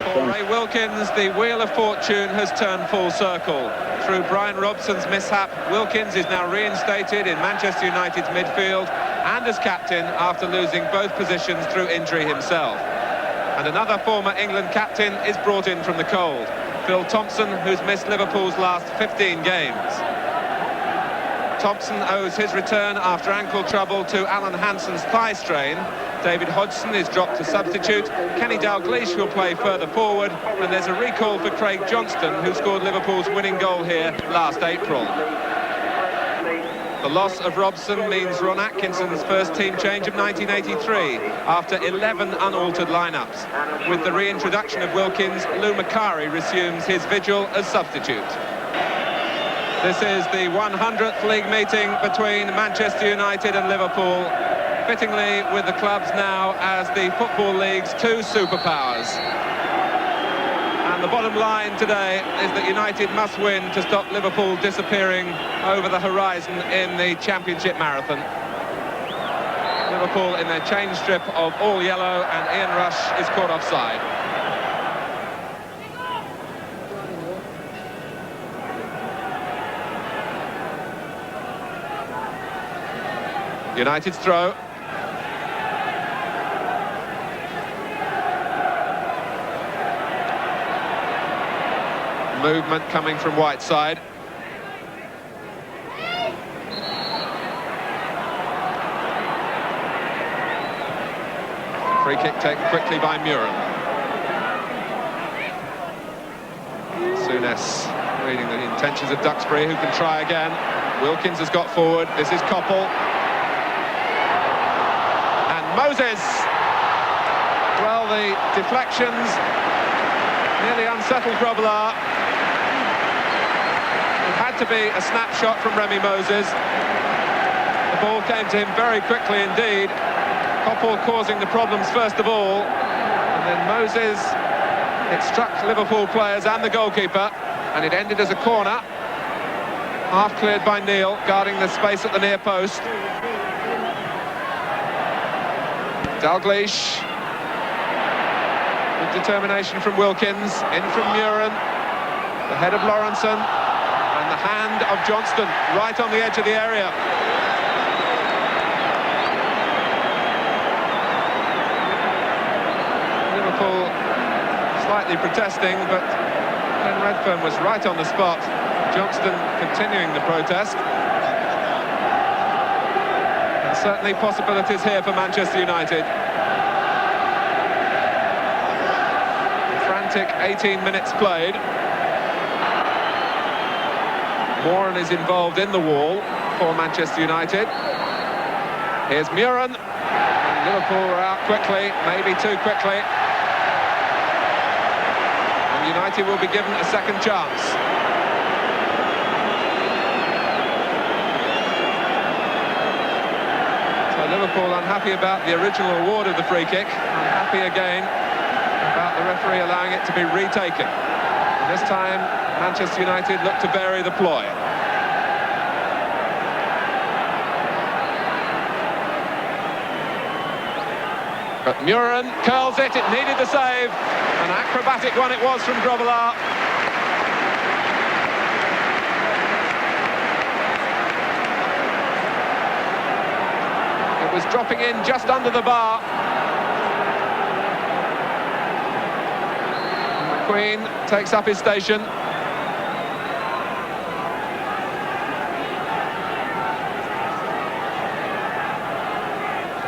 For Ray Wilkins, the wheel of fortune has turned full circle. Through Brian Robson's mishap, Wilkins is now reinstated in Manchester United's midfield and as captain after losing both positions through injury himself. And another former England captain is brought in from the cold, Phil Thompson, who's missed Liverpool's last 15 games. Thompson owes his return after ankle trouble to Alan Hansen's thigh strain. David Hodgson is dropped to substitute. Kenny Dalglish will play further forward, and there's a recall for Craig Johnston, who scored Liverpool's winning goal here last April. The loss of Robson means Ron Atkinson's first team change of 1983, after 11 unaltered lineups. With the reintroduction of Wilkins, Lou Macari resumes his vigil as substitute. This is the 100th league meeting between Manchester United and Liverpool, fittingly with the clubs now as the Football League's two superpowers. And the bottom line today is that United must win to stop Liverpool disappearing over the horizon in the Championship marathon. Liverpool in their change strip of all yellow, and Ian Rush is caught offside. United's throw. Movement coming from Whiteside. Free kick taken quickly by Muren. Souness reading the intentions of Duxbury, who can try again. Wilkins has got forward. This is Koppel. Moses. Well, the deflections nearly unsettled Grobbelaar. It had to be a snapshot from Remy Moses. The ball came to him very quickly indeed. Koppel causing the problems first of all, and then Moses, it struck Liverpool players and the goalkeeper, and it ended as a corner, half cleared by Neil, guarding the space at the near post. Dalglish, with determination from Wilkins, in from Muren, the head of Lawrenson, and the hand of Johnston, right on the edge of the area. Liverpool slightly protesting, but Glenn Redfern was right on the spot. Johnston continuing the protest. Certainly possibilities here for Manchester United. Frantic 18 minutes played. Moran is involved in the wall for Manchester United. Here's Muren. Liverpool are out quickly, maybe too quickly. And United will be given a second chance. Liverpool unhappy about the original award of the free kick, unhappy again about the referee allowing it to be retaken. And this time, Manchester United look to vary the ploy. But Muren curls it, it needed the save. An acrobatic one it was from Grobbelaar. Was dropping in just under the bar. McQueen takes up his station.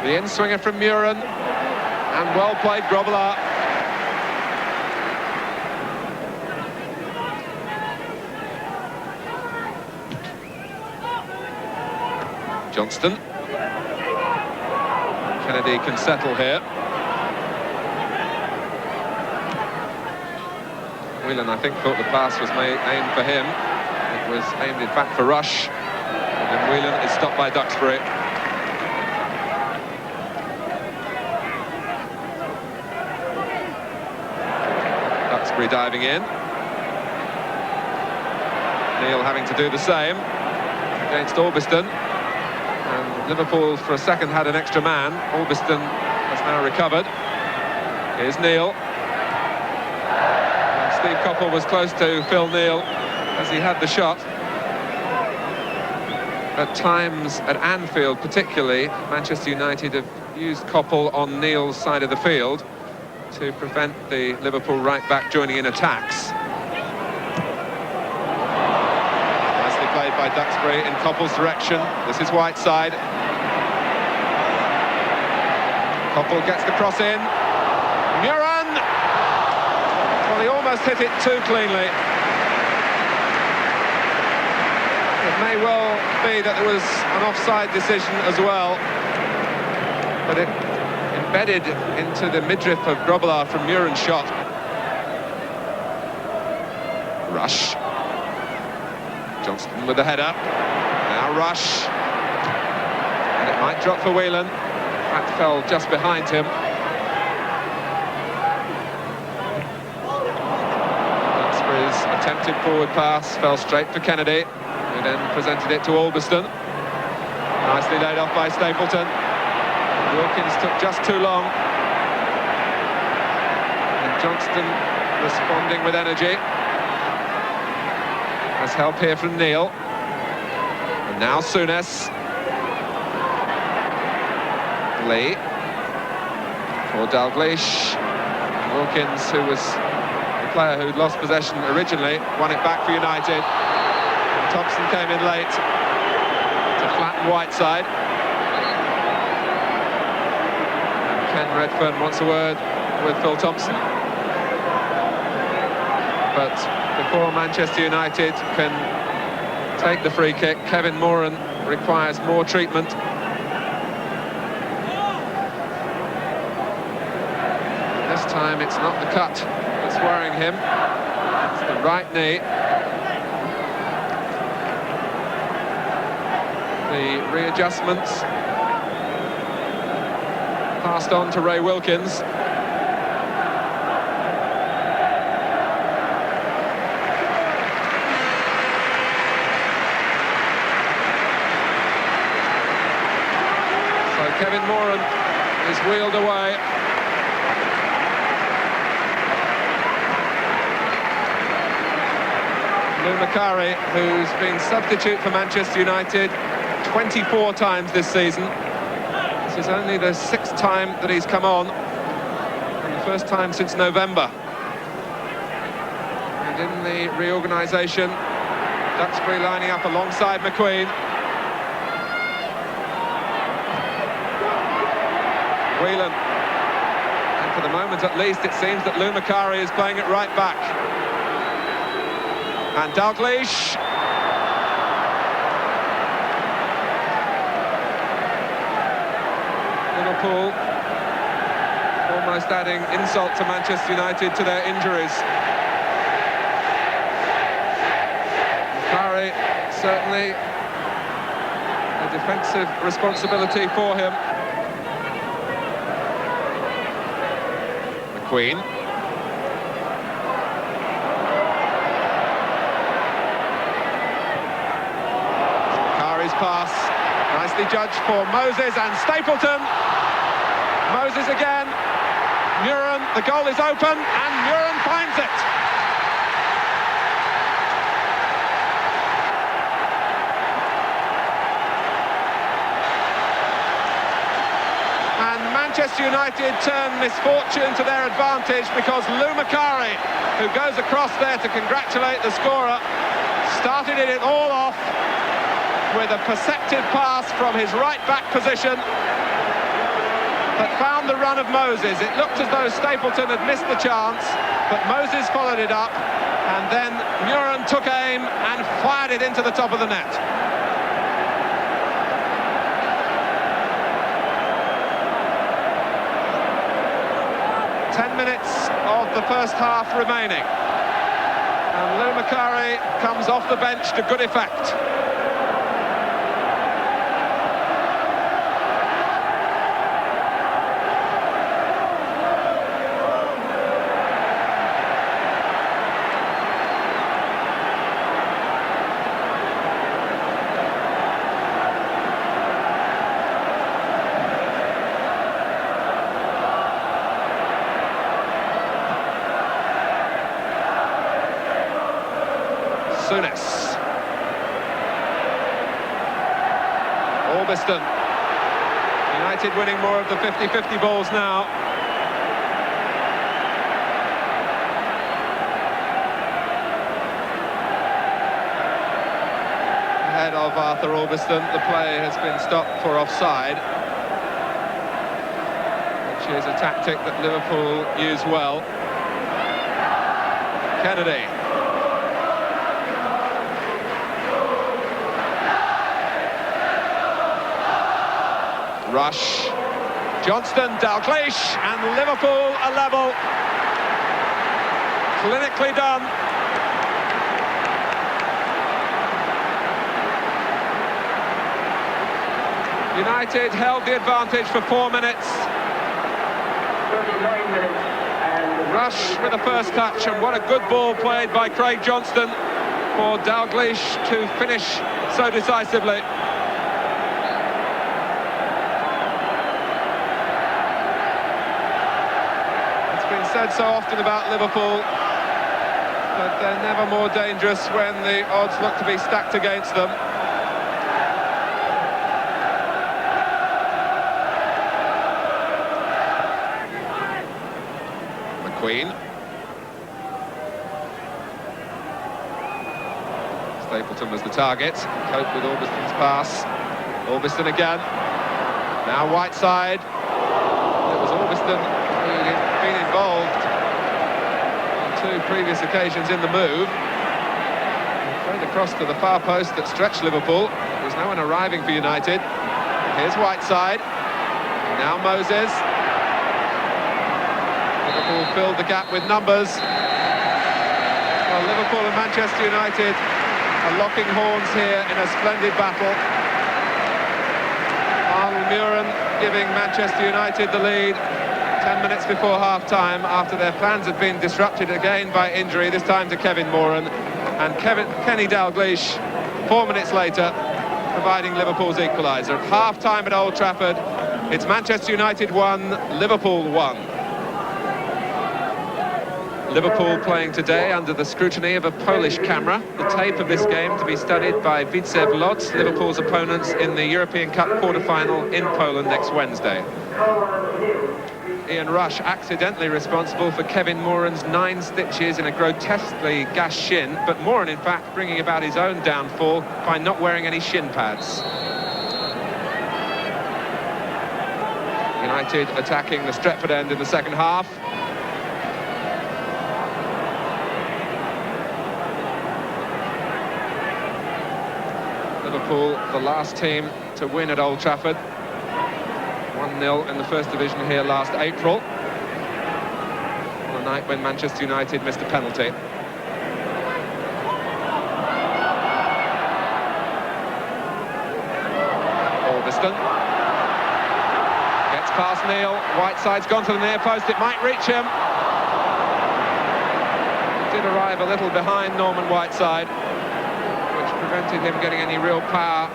The in-swinger from Muren, and well played Grobbelaar. Johnston. Kennedy can settle here. Whelan, I think, thought the pass was aimed for him. It was aimed, in fact, for Rush. And then Whelan is stopped by Duxbury. Duxbury diving in. Neil having to do the same against Orbiston. And Liverpool, for a second, had an extra man. Orbiston has now recovered. Here's Neil. Steve Coppell was close to Phil Neal as he had the shot. At times, at Anfield particularly, Manchester United have used Coppell on Neal's side of the field to prevent the Liverpool right-back joining in attacks. Nicely played by Duxbury in Coppell's direction. This is Whiteside. Coppell gets the cross in. Muren! Well, he almost hit it too cleanly. It may well be that there was an offside decision as well, but it embedded into the midriff of Grobbelaar from Muren's shot. Rush. Johnston with the header. Now Rush. And it might drop for Whelan. That fell just behind him. Duxbury's attempted forward pass fell straight for Kennedy, who then presented it to Albiston. Nicely laid off by Stapleton. Wilkins took just too long. And Johnston responding with energy. Has help here from Neal. And now Souness. Lee. For Dalglish. Wilkins, who was the player who'd lost possession originally, won it back for United. And Thompson came in late to flatten Whiteside. Ken Redfern wants a word with Phil Thompson. But before Manchester United can take the free kick, Kevin Moran requires more treatment. This time it's not the cut that's worrying him, it's the right knee. The readjustments passed on to Ray Wilkins. So Kevin Moran is wheeled away. Lou Macari, who's been substitute for Manchester United 24 times this season. This is only the 6th time that he's come on, and the first time since November. And in the reorganisation, Duxbury lining up alongside McQueen. Whelan. And for the moment at least, it seems that Lou Macari is playing it right back. And Dalglish. Liverpool almost adding insult to Manchester United to their injuries. Macari, certainly a defensive responsibility for him. McQueen. Pass, nicely judged for Moses and Stapleton. Moses again. Muren, the goal is open and Muren finds it. And Manchester United turn misfortune to their advantage because Lou Macari, who goes across there to congratulate the scorer, started it all off with a perceptive pass from his right-back position that found the run of Moses. It looked as though Stapleton had missed the chance, but Moses followed it up, and then Muren took aim and fired it into the top of the net. Ten minutes of the first half remaining, and Lou Macari comes off the bench to good effect. Souness. Orbiston. United winning more of the 50-50 balls now. Ahead of Arthur Orbiston, the play has been stopped for offside, which is a tactic that Liverpool use well. Kennedy. Rush. Johnston, Dalglish, and Liverpool a level. Clinically done. United held the advantage for 4 minutes. Rush with the first touch, and what a good ball played by Craig Johnston for Dalglish to finish so decisively. It's been said so often about Liverpool that they're never more dangerous when the odds look to be stacked against them. Queen. Stapleton was the target. Coped with Orbiston's pass. Orbiston again. Now Whiteside. It was Orbiston who had been involved on 2 previous occasions in the move. Played across to the far post that stretched Liverpool. There was no one arriving for United. Here's Whiteside. Now Moses. Liverpool filled the gap with numbers. Well, Liverpool and Manchester United are locking horns here in a splendid battle. Arnold Muren giving Manchester United the lead 10 minutes before half-time after their plans had been disrupted again by injury, this time to Kevin Moran. And Kenny Dalglish, 4 minutes later, providing Liverpool's equaliser. At half-time at Old Trafford, it's Manchester United 1, Liverpool 1. Liverpool playing today under the scrutiny of a Polish camera. The tape of this game to be studied by Widzew Łódź, Liverpool's opponents in the European Cup quarter-final in Poland next Wednesday. Ian Rush accidentally responsible for Kevin Moran's 9 stitches in a grotesquely gashed shin, but Moran in fact bringing about his own downfall by not wearing any shin pads. United attacking the Stretford end in the second half. Liverpool, the last team to win at Old Trafford. 1-0 in the First Division here last April, on a night when Manchester United missed a penalty. Orbiston gets past Neil. Whiteside's gone to the near post. It might reach him. It did arrive a little behind Norman Whiteside, prevented him getting any real power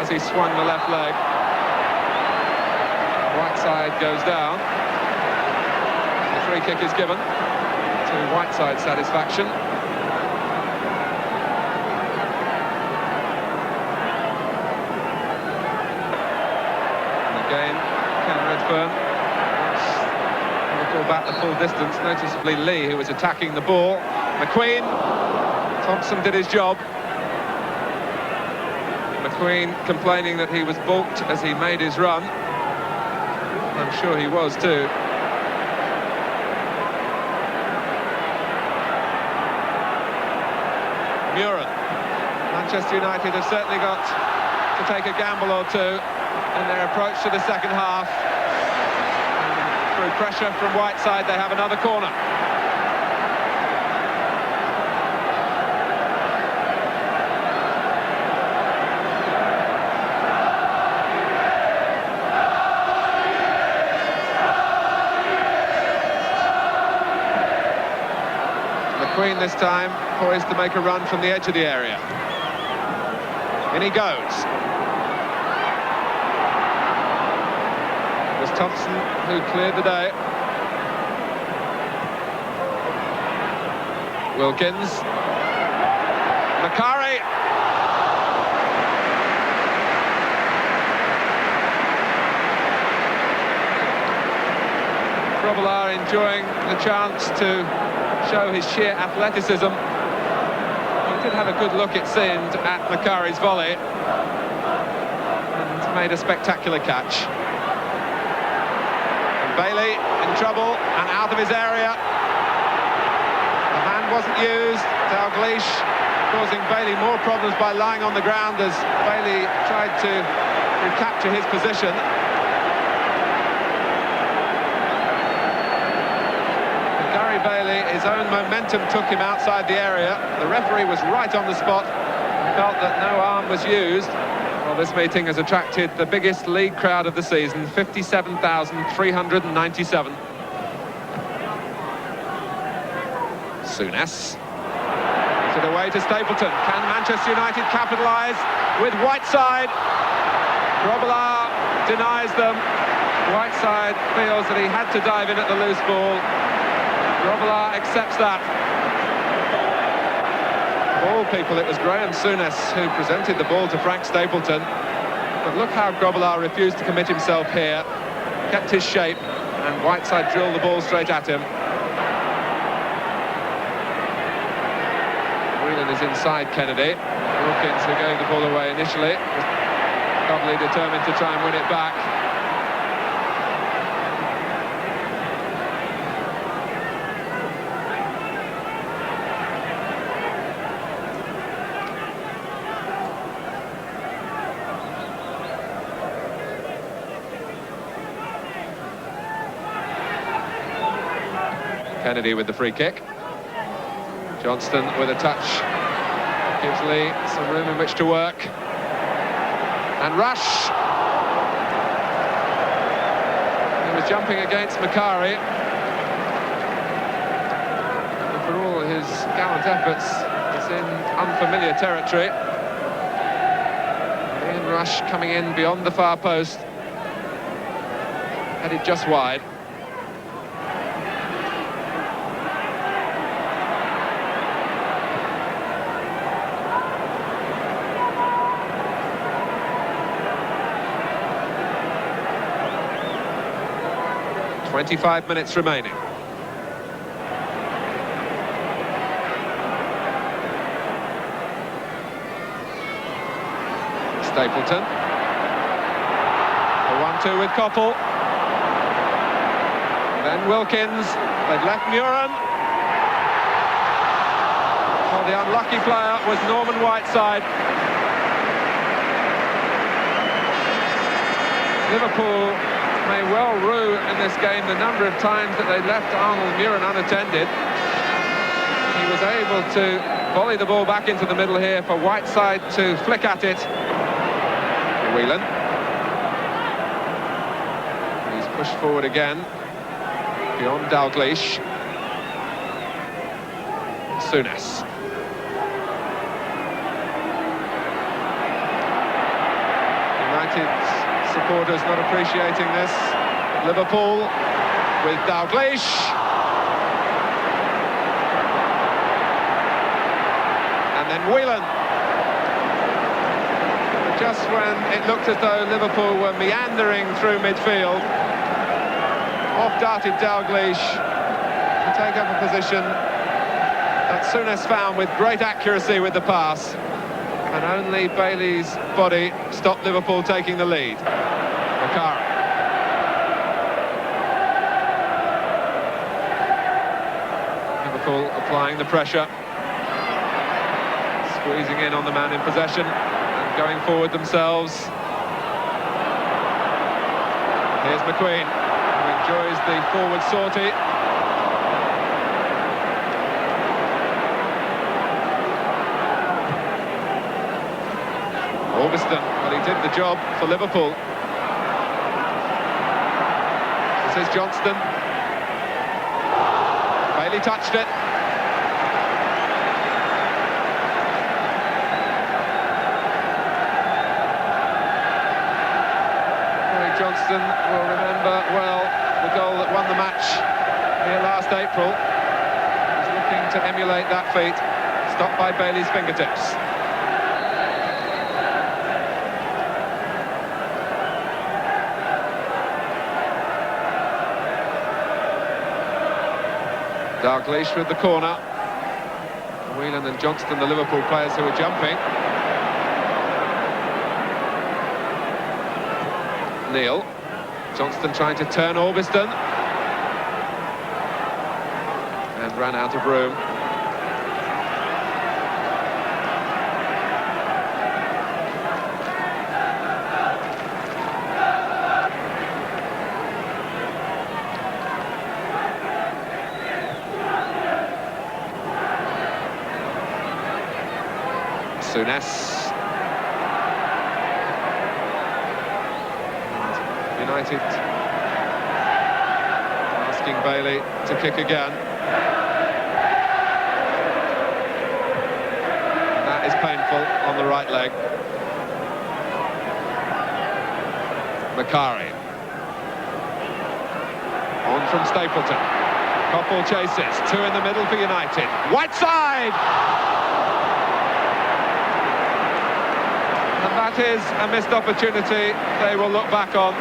as he swung the left leg. Whiteside goes down. The free kick is given to Whiteside's satisfaction. And again, Ken Redfern Liverpool back the full distance, noticeably Lee, who was attacking the ball. McQueen, Thompson did his job. McQueen complaining that he was balked as he made his run. I'm sure he was too. Muren. Manchester United have certainly got to take a gamble or two in their approach to the second half. And through pressure from Whiteside, they have another corner. McQueen this time poised to make a run from the edge of the area. In he goes. It was Thompson who cleared the day. Wilkins. Macari. Grobbelaar enjoying the chance to show his sheer athleticism. He did have a good look, it seemed, at Macari's volley and made a spectacular catch. And Bailey in trouble and out of his area. The hand wasn't used. Dalglish causing Bailey more problems by lying on the ground as Bailey tried to recapture his position. Bailey, his own momentum took him outside the area. The referee was right on the spot and felt that no arm was used. Well, this meeting has attracted the biggest league crowd of the season, 57,397. Souness. To the way to Stapleton. Can Manchester United capitalise with Whiteside? Grobbelaar denies them. Whiteside feels that he had to dive in at the loose ball. Grobbelaar accepts that. Of all people, it was Graham Souness who presented the ball to Frank Stapleton. But look how Grobbelaar refused to commit himself here, kept his shape, and Whiteside drilled the ball straight at him. Whelan is inside Kennedy. Wilkins, who gave the ball away initially, was doubly determined to try and win it back. Kennedy with the free kick. Johnston with a touch. Gives Lee some room in which to work. And Rush. He was jumping against Macari. And for all his gallant efforts, he's in unfamiliar territory. Ian Rush coming in beyond the far post. Headed just wide. .25 minutes remaining. Stapleton. The 1-2 with Koppel. Then Wilkins. They've left Muren. Well, the unlucky player was Norman Whiteside. Liverpool may well rue in this game the number of times that they left Arnold Muren unattended. He was able to volley the ball back into the middle here for Whiteside to flick at it. Whelan. He's pushed forward again, beyond Dalglish. Souness. United's supporters not appreciating this. Liverpool with Dalglish. And then Whelan. Just when it looked as though Liverpool were meandering through midfield, off darted Dalglish to take up a position that Souness found with great accuracy with the pass. And only Bailey's body stopped Liverpool taking the lead. Macari. Liverpool applying the pressure. Squeezing in on the man in possession and going forward themselves. Here's McQueen, who enjoys the forward sortie. Augustin, well, he did the job for Liverpool. This is Johnston. Bailey touched it. Craig Johnston will remember well the goal that won the match here last April. He's looking to emulate that feat. Stopped by Bailey's fingertips. Dalglish with the corner. Whelan and Johnston, the Liverpool players who are jumping. Neil. Johnston trying to turn Orbiston. And ran out of room. Souness. United asking Bailey to kick again. And that is painful on the right leg. Macari. On from Stapleton. Coppell chases. Two in the middle for United. Whiteside! And that is a missed opportunity they will look back on.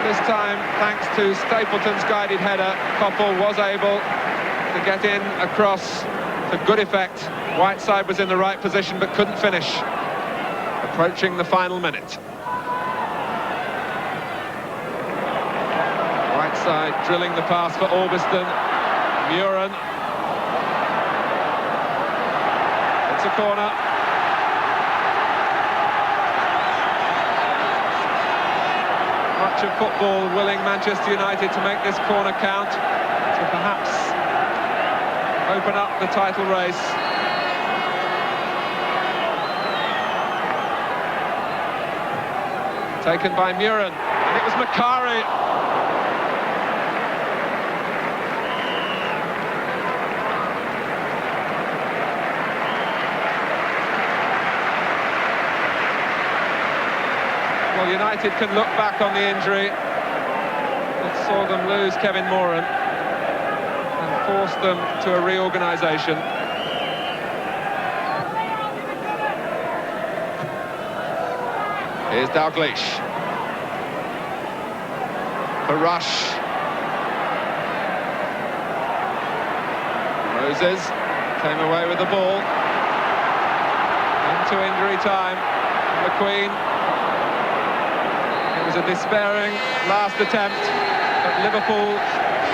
This time, thanks to Stapleton's guided header, Coppell was able to get in across to good effect. Whiteside was in the right position but couldn't finish. Approaching the final minute. Whiteside drilling the pass for Orbiston. Muren. It's a corner. Much of football willing Manchester United to make this corner count, to perhaps open up the title race. Taken by Muren, and it was Macari. Well, United can look back on the injury that saw them lose Kevin Moran and forced them to a reorganisation. Here's Dalglish. Rush. Moses came away with the ball. Into injury time. McQueen. It was a despairing last attempt, but Liverpool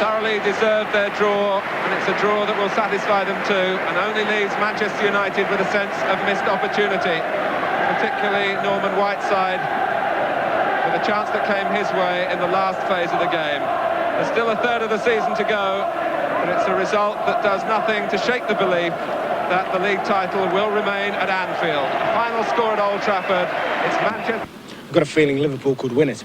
thoroughly deserved their draw, and it's a draw that will satisfy them too, and only leaves Manchester United with a sense of missed opportunity, particularly Norman Whiteside, with a chance that came his way in the last phase of the game. There's still a third of the season to go, but it's a result that does nothing to shake the belief that the league title will remain at Anfield. A final score at Old Trafford, it's Manchester... I've got a feeling Liverpool could win it.